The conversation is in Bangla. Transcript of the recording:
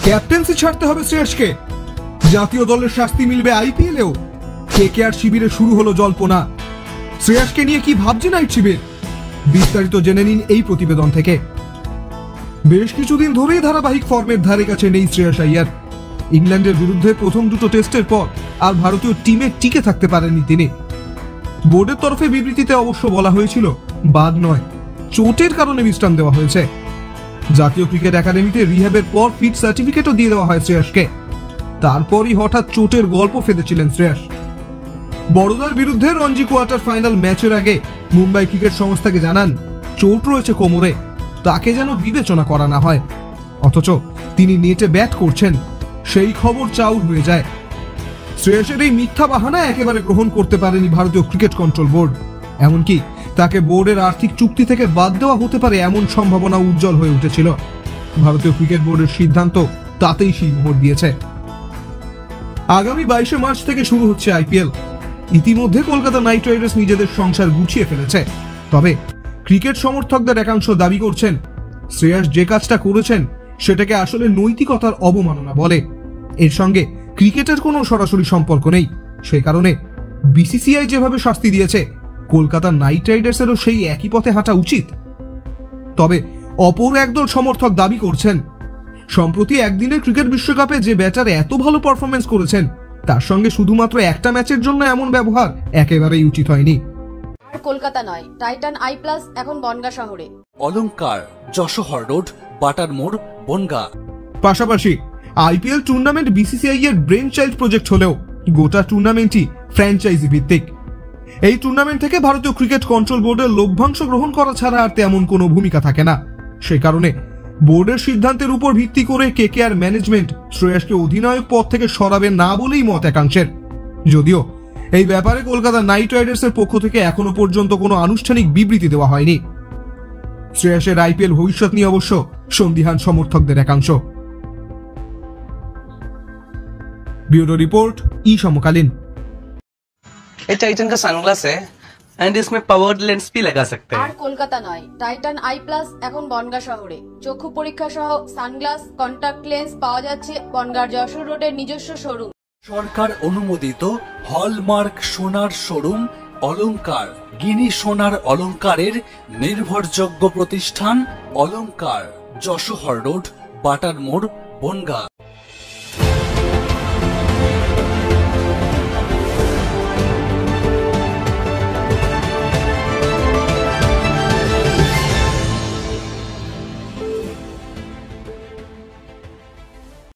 ক্যাপ্টেন্সি ছাড়তে হবে শ্রেয়সকে, জাতীয় দলের শাস্তি মিলবে আইপিএলেও। কেকেআর শিবিরে শুরু হলো জল্পনা। শ্রেয়সকে নিয়ে কি ভাবছে নাইট শিবির? বিস্তারিত জেনে নিন এই প্রতিবেদন থেকে। বেশ কিছুদিন ধরেই ধারাবাহিক ফর্মের ধারে কাছে নেই শ্রেয়স আইয়ার। ইংল্যান্ডের বিরুদ্ধে প্রথম দুটো টেস্টের পর আর ভারতীয় টিমে টিকে থাকতে পারেননি তিনি। বোর্ডের তরফে বিবৃতিতে অবশ্য বলা হয়েছিল বাদ নয়, চোটের কারণে বিশ্রাম দেওয়া হয়েছে। জাতীয় ক্রিকেট একাডেমিতে রিহ্যাবের পর ফিট সার্টিফিকেটও দিয়ে দেওয়া হয় শ্রেয়সকে। তারপরই হঠাৎ চোটের গল্প ফেঁদেছিলেন শ্রেয়স। বড়োদার বিরুদ্ধে রঞ্জি কোয়ার্টার ফাইনাল ম্যাচের আগে মুম্বাই ক্রিকেট সংস্থাকে জানান চোট রয়েছে কোমরে, তাকে যেন বিবেচনা করা না হয়। অথচ তিনি নেটে ব্যাট করছেন, সেই খবর চাউর হয়ে যায়। শ্রেয়সের এই মিথ্যা বাহানা একেবারে গ্রহণ করতে পারেনি ভারতীয় ক্রিকেট কন্ট্রোল বোর্ড। এমনকি তাকে বোর্ডের আর্থিক চুক্তি থেকে বাদ দেওয়া হতে পারে এমন সম্ভাবনা উজ্জ্বল হয়ে উঠেছিল। ভারতীয় ক্রিকেট বোর্ডের সিদ্ধান্ত তাতেই শিলমোহর দিয়েছে। আগামী 22শে মার্চ থেকে শুরু হচ্ছে আইপিএল। ইতিমধ্যে কলকাতা নাইট রাইডার্স নিজেদের সংসার গুছিয়ে ফেলেছে। তবে ক্রিকেট সমর্থকদের একাংশ দাবি করছেন শ্রেয়স যে কাজটা করেছেন সেটাকে আসলে নৈতিকতার অবমাননা বলে। এর সঙ্গে ক্রিকেটের কোনো সরাসরি সম্পর্ক নেই। সেই কারণে বিসিসিআই যেভাবে শাস্তি দিয়েছে, কলকাতা নাইট রাইডার্সেরও সেই একই পথে হাঁটা উচিত। তবে অপর একদল সমর্থক দাবি করছেন সম্প্রতি একদিনের ক্রিকেট বিশ্বকাপে যে ব্যাটার এত ভালো পারফরমেন্স করেছেন তার সঙ্গে শুধুমাত্র একটা ম্যাচের জন্য এমন ব্যবহার একেবারেই উচিত হয়নি। কলকাতা নয়, টাইটান আই প্লাস এখন বনগা শহরে। অলংকার, যশোহর রোড, বাটার মোড়, বনগা। পাশাপাশি আইপিএল টুর্নামেন্ট বিসিসিআই এর ব্রেন চাইল্ড প্রজেক্ট হলেও গোটা টুর্নামেন্টই ফ্র্যাঞ্চাইজি ভিত্তিক। এই টুর্নামেন্ট থেকে ভারতীয় ক্রিকেট কন্ট্রোল বোর্ডের লভ্যাংশ গ্রহণ করা ছাড়া আর তেমন কোনো ভূমিকা থাকে না। সেই কারণে বোর্ডের সিদ্ধান্তের উপর ভিত্তি করে কেকেআর ম্যানেজমেন্ট শ্রেয়সকে অধিনায়ক পদ থেকে সরাবে না বলেই মত একাংশের। যদিও এই ব্যাপারে কলকাতা নাইট রাইডার্সের পক্ষ থেকে এখনো পর্যন্ত কোনো আনুষ্ঠানিক বিবৃতি দেওয়া হয়নি। শ্রেয়সের আইপিএল ভবিষ্যৎ নিয়ে অবশ্য সন্দিহান সমর্থকদের একাংশ। ब्यूरो रिपोर्ट ई समकालीन। ये टाइटन का सनग्लास है एंड इसमें पावर्ड लेंस भी लगा सकते हैं। আর কলকাতা নয়, টাইটান আই প্লাস এখন বনগা শহরে। চক্ষু পরীক্ষা সহ সানগ্লাস, কন্টাক্ট লেন্স পাওয়া যাচ্ছে বনগার যশোর রোডের নিজস্ব শোরুম। সরকার অনুমোদিত হলমার্ক সোনার শোরুম অলংকার, গিনি সোনার অলংকারের নির্ভরযোগ্য প্রতিষ্ঠান অলংকার, যশোহর রোড, বাটার মোড়, বনগা।